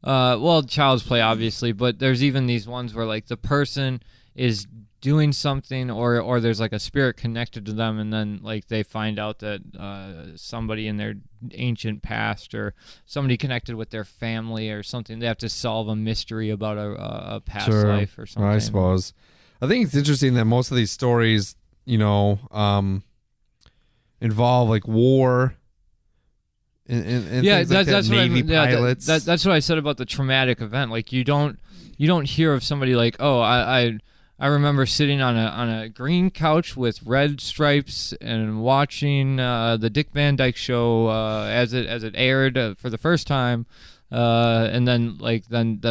Well, Child's Play, obviously, but there's even these ones where like the person is doing something or there's like a spirit connected to them, and then like they find out that somebody in their ancient past or somebody connected with their family or something, they have to solve a mystery about a past life or something. I suppose. I think it's interesting that most of these stories, involve like war and things like that's Navy what I mean. pilots. That's what I said about the traumatic event. Like you don't hear of somebody like, oh, I remember sitting on a green couch with red stripes and watching the Dick Van Dyke Show as it aired for the first time, and then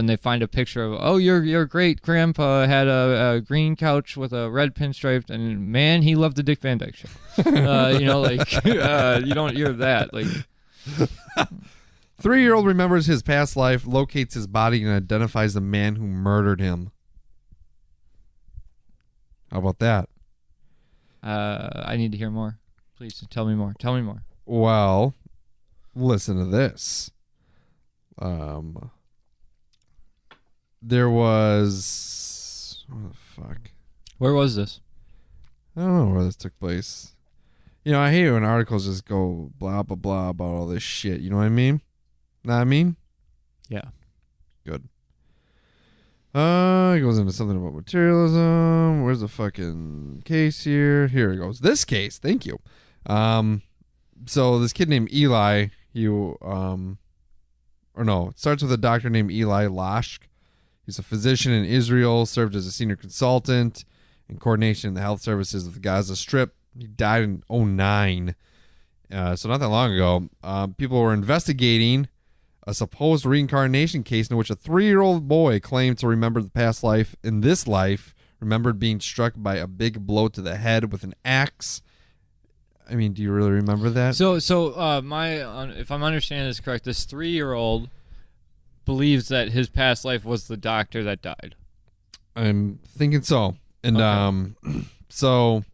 they find a picture of, oh, your great grandpa had a green couch with a red pinstripe, and man, he loved the Dick Van Dyke Show. You don't hear that. Like 3-year-old remembers his past life, locates his body, and identifies the man who murdered him. How about that? I need to hear more. Please tell me more. Tell me more. Well, listen to this. There was... What the fuck? Where was this? I don't know where this took place. I hate when articles just go blah, blah, blah about all this shit. You know what I mean? Know what I mean? Yeah. Good. It goes into something about materialism. Where's the fucking case here? Here it goes. This case. Thank you. So this kid named Eli, it starts with a doctor named Eli Lashk. He's a physician in Israel, served as a senior consultant in coordination in the health services of the Gaza Strip. He died in 2009. So not that long ago. People were investigating a supposed reincarnation case in which a 3-year-old boy claimed to remember the past life in this life, remembered being struck by a big blow to the head with an axe. I mean, do you really remember that? So, if I'm understanding this correct, this 3-year-old believes that his past life was the doctor that died. I'm thinking so. And Okay. so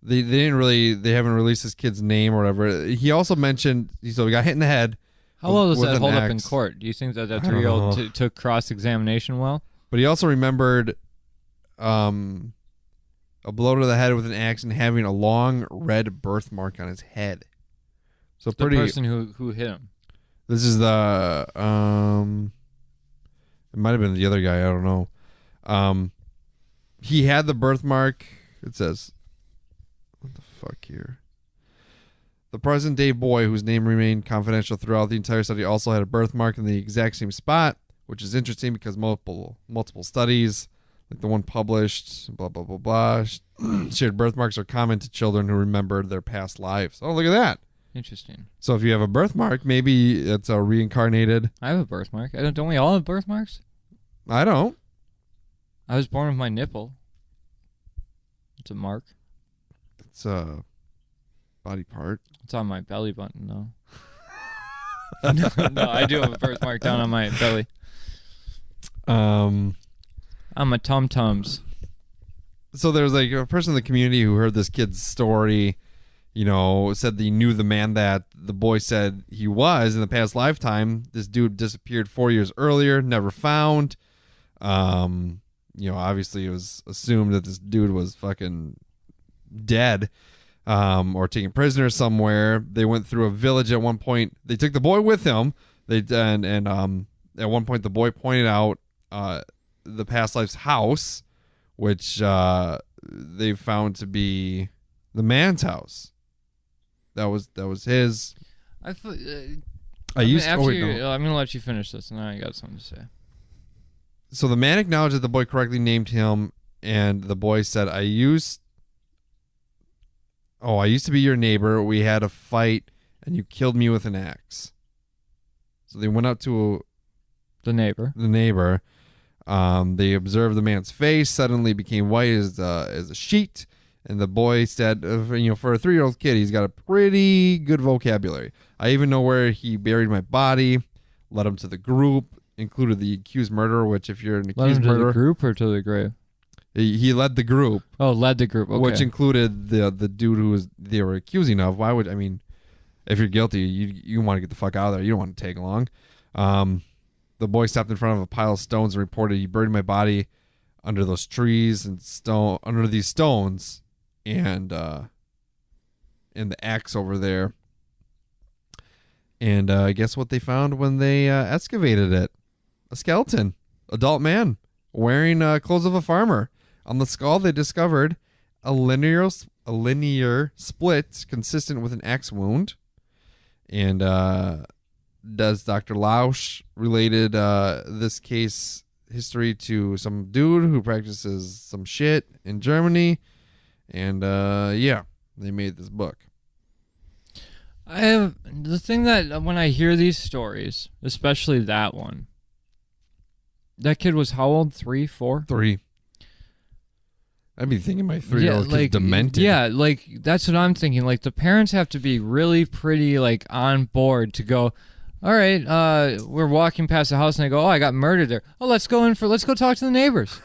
they haven't released this kid's name or whatever. He also mentioned, so he got hit in the head. How well does with that an hold up in axe. court? Do you think that I don't 3-year-old know. took cross-examination well? But he also remembered a blow to the head with an axe and having a long red birthmark on his head. So The pretty. person who hit him. This is the it might have been the other guy, I don't know. He had the birthmark. It says, what the fuck here? The present day boy, whose name remained confidential throughout the entire study, also had a birthmark in the exact same spot, which is interesting because multiple studies, like the one published, blah blah blah blah, shared birthmarks are common to children who remember their past lives. Oh, look at that. Interesting. So if you have a birthmark, maybe it's a reincarnated. I have a birthmark. Don't we all have birthmarks? I don't. I was born with my nipple. It's a mark. It's a body part. It's on my belly button, though. No, I do have a birthmark down on my belly. On my tum-tums. So there's like a person in the community who heard this kid's story, you know, said that he knew the man that the boy said he was in the past lifetime. This dude disappeared 4 years earlier, never found. You know, obviously it was assumed that this dude was fucking dead, or taken prisoner somewhere. They went through a village at one point. They took the boy with him. And at one point the boy pointed out the past life's house, which they found to be the man's house. That was his. I'm no. gonna let you finish this, and then I got something to say. So the man acknowledged that the boy correctly named him, and the boy said, I used to be your neighbor. We had a fight, and you killed me with an axe. So they went up to The neighbor. They observed the man's face suddenly became white as a sheet, and the boy said, you know, for a 3-year-old kid, he's got a pretty good vocabulary. I even know where he buried my body, led him to the group, included the accused murderer, which if you're an Led him accused to murderer, the group or to the grave? he led the group, Oh, led the group. Okay. which included the dude they were accusing of. Why would, I mean, if you're guilty, you want to get the fuck out of there. You don't want to tag along. The boy stopped in front of a pile of stones and reported, he buried my body under those trees and under these stones, and the axe over there. And guess what they found when they excavated it? A skeleton, adult man, wearing clothes of a farmer. On the skull, they discovered a linear split consistent with an axe wound. And does Dr. Lausch related this case history to some dude who practices some shit in Germany. And yeah, they made this book. I have the thing that when I hear these stories, especially that one, that kid was how old? 3, 4? 3. I'd be thinking my 3-year-old kid's demented. Yeah, like that's what I'm thinking. Like the parents have to be really pretty like on board to go, all right, we're walking past the house and I go, oh, I got murdered there. Oh, let's go talk to the neighbors.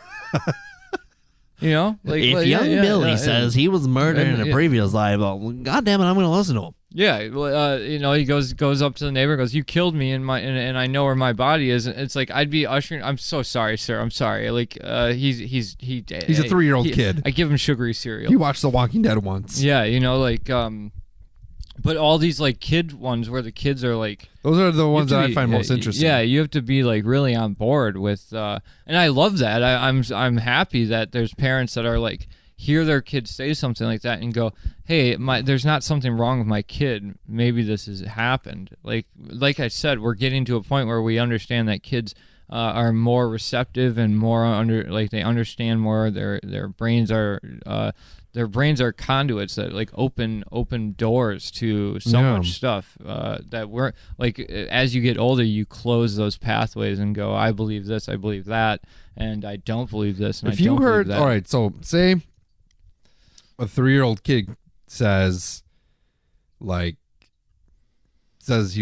You know? Like, if young Billy says he was murdered in a previous life, well, God damn it, I'm going to listen to him. Yeah, well, you know, he goes up to the neighbor, goes, "You killed me, and I know where my body is." It's like I'd be ushering. I'm so sorry, sir. I'm sorry. Like he's a 3-year-old kid. I give him sugary cereal. He watched The Walking Dead once. Yeah, you know, like but all these like kid ones where the kids are like, those are the ones that I find most interesting. Yeah, you have to be like really on board with, and I love that. I'm happy that there's parents that are like, hear their kids say something like that and go, hey, there's not something wrong with my kid. Maybe this has happened. Like I said, we're getting to a point where we understand that kids are more receptive and more they understand more. Their brains are conduits that like open doors to so much stuff that we're like, as you get older, you close those pathways and go, I believe this, I believe that, and I don't believe this, and if you heard, all right, so say a 3-year-old kid says he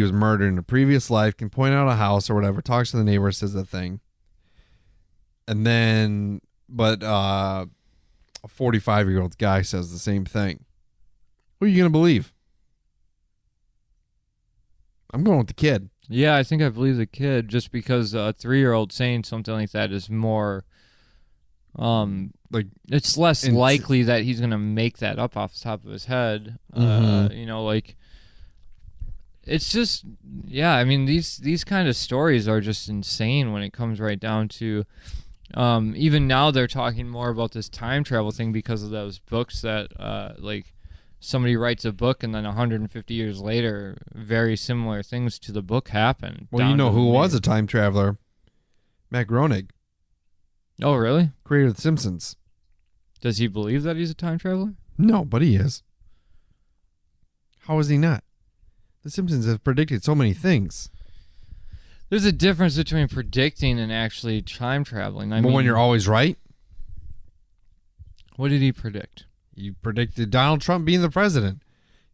was murdered in a previous life, can point out a house or whatever, talks to the neighbor, says the thing, and then a 45-year-old guy says the same thing. Who are you gonna believe? I'm going with the kid. Yeah, I think I believe the kid, just because a 3-year-old saying something like that is more, like, it's less likely that he's gonna make that up off the top of his head. You know, like, it's just, yeah. I mean, these kind of stories are just insane when it comes right down to. Even now they're talking more about this time travel thing because of those books that, like, somebody writes a book and then 150 years later, very similar things to the book happen. Well, you know who was a time traveler? Matt Groening. Oh, really? Creator of The Simpsons. Does he believe that he's a time traveler? No, but he is. How is he not? The Simpsons have predicted so many things. There's a difference between predicting and actually time traveling. I mean, when you're always right. What did he predict? He predicted Donald Trump being the president.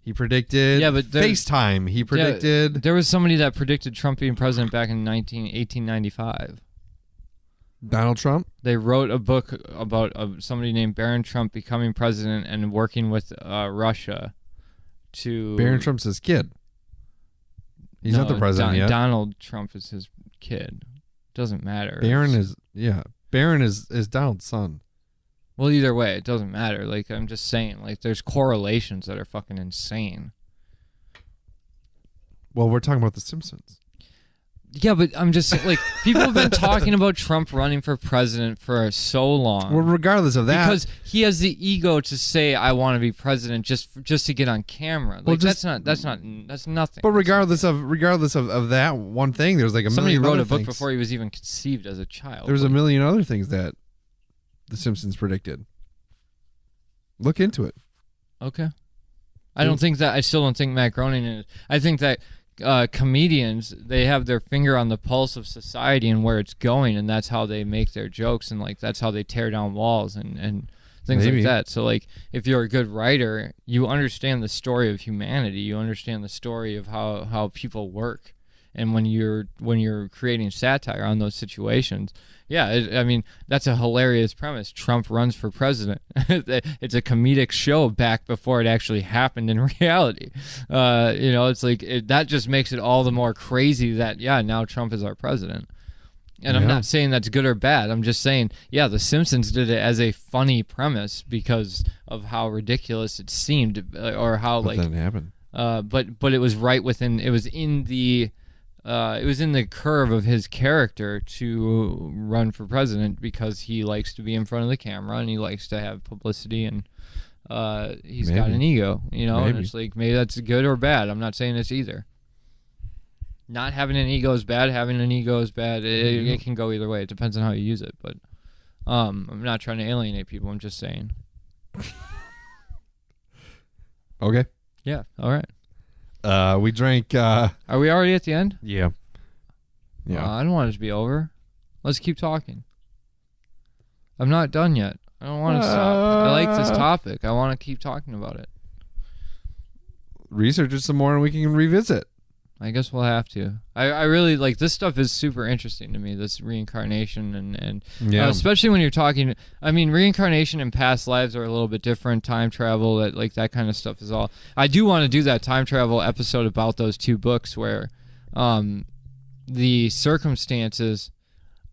He predicted FaceTime. He predicted... there was somebody that predicted Trump being president back in 1895. Donald Trump? They wrote a book about somebody named Barron Trump becoming president and working with Russia to... Barron Trump's his kid. He's not the president yet. Donald Trump is his kid. Doesn't matter. Barron is Donald's son. Well, either way, it doesn't matter. Like, I'm just saying, like, there's correlations that are fucking insane. Well, we're talking about The Simpsons. Yeah, but I'm just like, people have been talking about Trump running for president for so long. Well, regardless of that, because he has the ego to say, "I want to be president," just to get on camera. Like, that's nothing. But regardless of that one thing, there's like somebody million wrote other a book things. before he was even conceived as a child. There's a million other things that The Simpsons predicted. Look into it. Okay. I still don't think Matt Groening is. I think that comedians, they have their finger on the pulse of society and where it's going, and that's how they make their jokes, and like that's how they tear down walls and things like that. So like, if you're a good writer, you understand the story of humanity, you understand the story of how people work, and when you're creating satire on those situations, I mean, that's a hilarious premise. Trump runs for president. It's a comedic show back before it actually happened in reality. It's like that just makes it all the more crazy that now Trump is our president. And I'm not saying that's good or bad. I'm just saying, The Simpsons did it as a funny premise because of how ridiculous it seemed, or how but that happened. But it was right within. It was in the curve of his character to run for president because he likes to be in front of the camera and he likes to have publicity, and he's got an ego, and it's like, maybe that's good or bad. I'm not saying it's either. Not having an ego is bad. Having an ego is bad. It can go either way. It depends on how you use it. But I'm not trying to alienate people. I'm just saying. Okay. Yeah. All right. We drank. Are we already at the end? Yeah. I don't want it to be over. Let's keep talking. I'm not done yet. I don't want to stop. I like this topic. I want to keep talking about it. Research it some more and we can revisit. I guess we'll have to. I really like this stuff. Is super interesting to me, this reincarnation and especially when you're talking. I mean, reincarnation and past lives are a little bit different. Time travel, that kind of stuff is all. I do want to do that time travel episode about those two books where the circumstances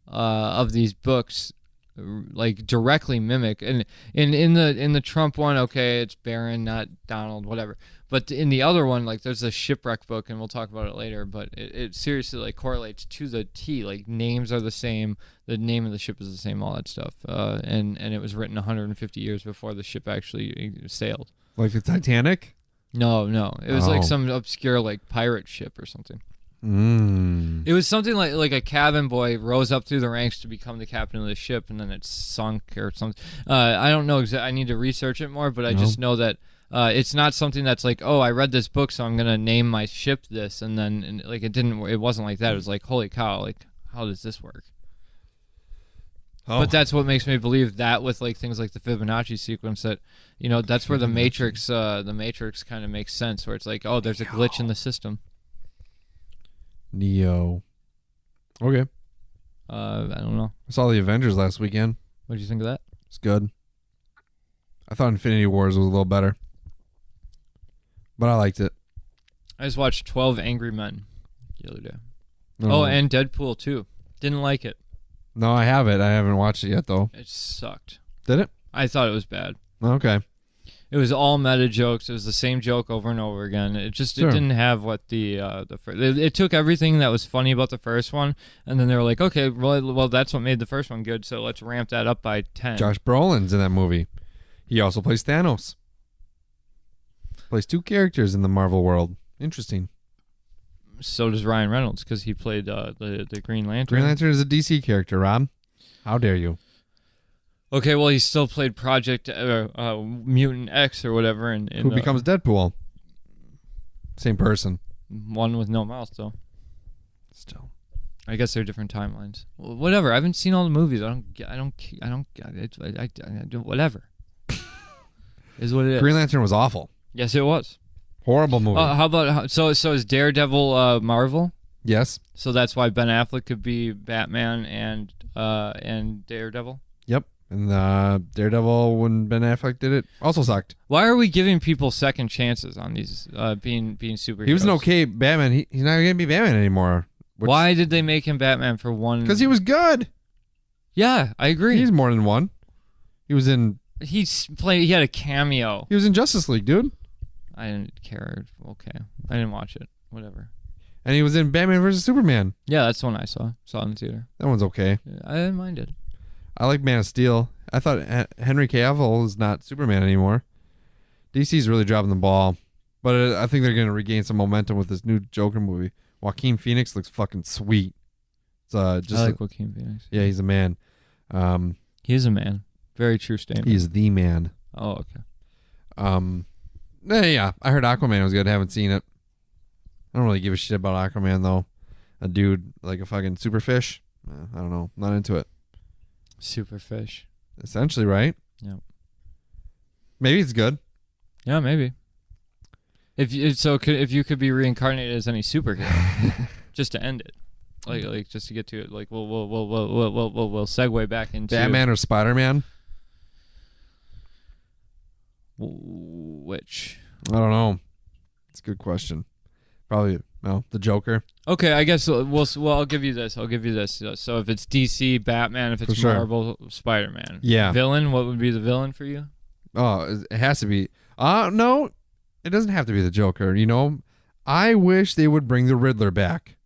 of these books like directly mimic, and in the Trump one, okay, it's Barron, not Donald, whatever. But in the other one, like, there's a shipwreck book, and we'll talk about it later, but it seriously, like, correlates to the T. Like, names are the same, the name of the ship is the same, all that stuff. And it was written 150 years before the ship actually sailed. Like the Titanic? No. It was like some obscure, like, pirate ship or something. It was something like a cabin boy rose up through the ranks to become the captain of the ship, and then it sunk or something. I don't know exactly. I need to research it more, but I just know that it's not something that's like, oh, I read this book, so I'm gonna name my ship this, and then like it wasn't like that. It was like, holy cow, like how does this work? But that's what makes me believe that with like things like the Fibonacci sequence, that that's where the Matrix kind of makes sense, where it's like, oh, there's a glitch in the system. Neo. Okay. I don't know. I saw the Avengers last weekend. What did you think of that? It's good. I thought Infinity Wars was a little better, but I liked it. I just watched 12 Angry Men the other day. No. Oh, and Deadpool 2. Didn't like it. No, I haven't watched it yet, though. It sucked. Did it? I thought it was bad. Okay. It was all meta jokes. It was the same joke over and over again. It didn't have what the first. It took everything that was funny about the first one, and then they were like, okay, well, that's what made the first one good, so let's ramp that up by 10. Josh Brolin's in that movie. He also plays Thanos. Plays two characters in the Marvel world. Interesting. So does Ryan Reynolds, because he played the Green Lantern. Green Lantern is a DC character, Rob. How dare you? Okay, well, he still played Project Mutant X or whatever. Who becomes Deadpool? Same person. One with no mouth, though. Still. I guess they're different timelines. Well, whatever. I haven't seen all the movies. I don't. Whatever. Is what it is. Green Lantern was awful. Yes, it was. Horrible movie. How about so is Daredevil Marvel? Yes. So that's why Ben Affleck could be Batman and Daredevil. Yep. And Daredevil, when Ben Affleck did it, also sucked. Why are we giving people second chances on these being superheroes? He was an okay Batman. He's not going to be Batman anymore. Why did they make him Batman for one? Because he was good. Yeah, I agree. He's more than one. He was in. He had a cameo. He was in Justice League, dude. I didn't care. Okay, I didn't watch it. Whatever. And he was in Batman vs Superman. Yeah, that's the one I saw. Saw in the theater. That one's okay. I didn't mind it. I like Man of Steel. I thought Henry Cavill is not Superman anymore. DC's really dropping the ball, but I think they're going to regain some momentum with this new Joker movie. Joaquin Phoenix looks fucking sweet. It's I like Joaquin Phoenix. Yeah, he's a man. He is a man. Very true statement. He's the man. Oh, okay. Yeah, I heard Aquaman was good. I haven't seen it. I don't really give a shit about Aquaman, though. A dude like a fucking superfish. I don't know. Not into it. Superfish. Essentially, right? Yeah. Maybe it's good. Yeah, maybe. If you could be reincarnated as any superhero, just to end it, like just to get to it, like we'll segue back into Batman or Spider-Man. Which? I don't know. It's a good question. Probably the Joker. Okay, I guess I'll give you this. So if it's DC, Batman. If it's Marvel, Spider-Man. Yeah. Villain. What would be the villain for you? Oh, it has to be. No, it doesn't have to be the Joker. I wish they would bring the Riddler back.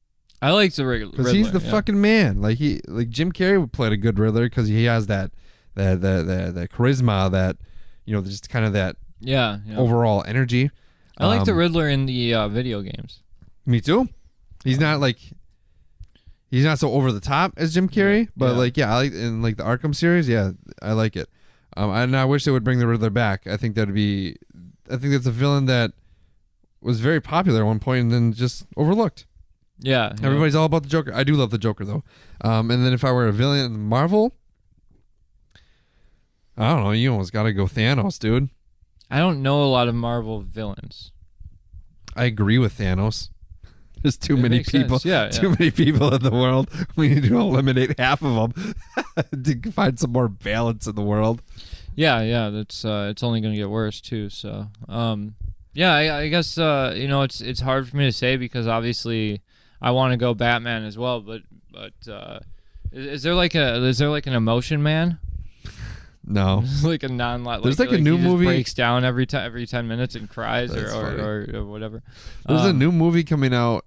I like the Riddler because he's the fucking man. Like Jim Carrey played a good Riddler because he has that charisma, that just kind of that overall energy. I like the Riddler in the video games. Me too. He's not so over the top as Jim Carrey, but I like in the Arkham series. Yeah, I like it. And I wish they would bring the Riddler back. I think that's a villain that was very popular at one point and then just overlooked. Yeah. Everybody's all about the Joker. I do love the Joker though. And then if I were a villain in Marvel, I don't know. You almost got to go Thanos, dude. I don't know a lot of Marvel villains. I agree with Thanos. There's too many people. Too many people in the world. We need to eliminate half of them to find some more balance in the world. Yeah. That's it's only going to get worse too. So, I guess it's hard for me to say because obviously I want to go Batman as well. But is there an emotion man? No. Like a non-lot. There's like a new movie breaks down every 10 minutes and cries or whatever. There's a new movie coming out.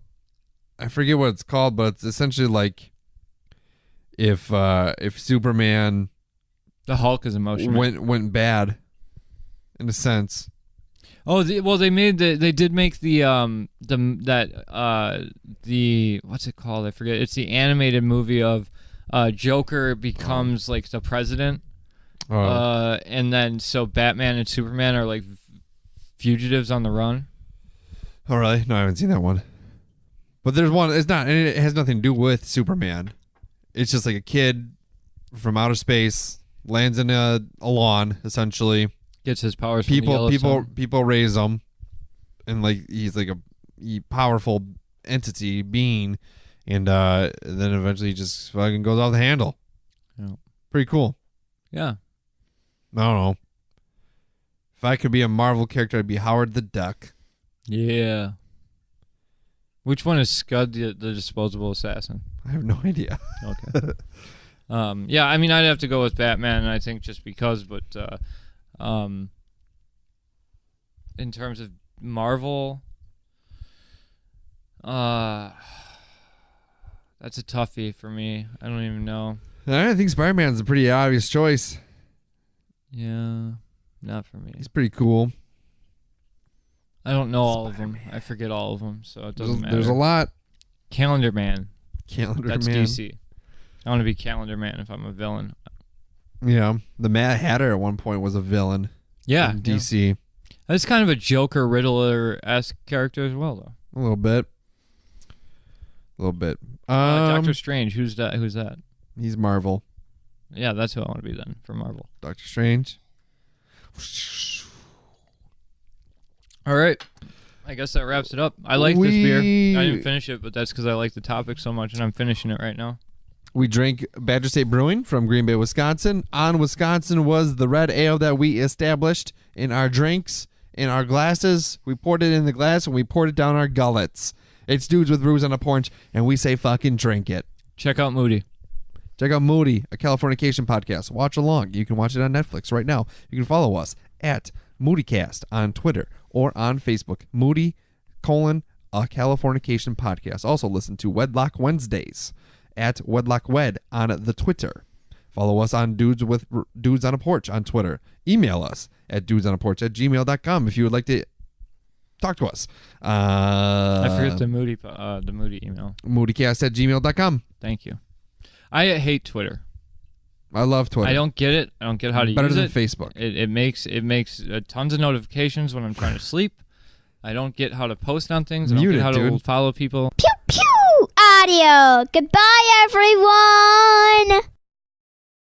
I forget what it's called, but it's essentially like if Superman, the Hulk is emotional, went bad, in a sense. Oh, they did make the what's it called? I forget. It's the animated movie of Joker becomes like the president. And then so Batman and Superman are like fugitives on the run. Oh, really? No, I haven't seen that one. But there's one. It's not. It has nothing to do with Superman. It's just like a kid from outer space lands in a lawn, essentially. Gets his powers from the Yellowstone. People raise him, and like he's like a powerful entity being, and then eventually he just fucking goes off the handle. Yeah. Pretty cool. Yeah. I don't know. If I could be a Marvel character, I'd be Howard the Duck. Yeah. Which one is Scud, the disposable assassin? I have no idea. Okay. Yeah, I mean, I'd have to go with Batman, I think, just because, but in terms of Marvel, that's a toughie for me. I don't even know. I think Spider-Man's a pretty obvious choice. Yeah, not for me. He's pretty cool. I don't know all of them. I forget all of them, so it doesn't matter. There's a lot. Calendar Man. That's DC. I want to be Calendar Man if I'm a villain. Yeah, the Mad Hatter at one point was a villain. Yeah, in DC. Yeah. That's kind of a Joker Riddler-esque character as well, though. A little bit. Doctor Strange. Who's that? He's Marvel. Yeah, that's who I want to be then for Marvel. Doctor Strange. All right. I guess that wraps it up. I like this beer. I didn't finish it, but that's because I like the topic so much, and I'm finishing it right now. We drank Badger State Brewing from Green Bay, Wisconsin. On Wisconsin was the red ale that we established in our drinks, in our glasses. We poured it in the glass, and we poured it down our gullets. It's Dudes with Brews on a Porch, and we say fucking drink it. Check out Moody. Check out Moody, a Californication podcast. Watch along. You can watch it on Netflix right now. You can follow us at MoodyCast on Twitter or on Facebook. Moody, a Californication podcast. Also listen to Wedlock Wednesdays at Wedlock Wed on the Twitter. Follow us on Dudes on a Porch on Twitter. Email us at dudesonaporch@gmail.com if you would like to talk to us. I forget the Moody email. MoodyCast@gmail.com. Thank you. I hate Twitter. I love Twitter. I don't get it. I don't get how to use it. Better than Facebook. It makes tons of notifications when I'm trying to sleep. I don't get how to post on things. I don't get how to follow people. Pew pew audio. Goodbye, everyone.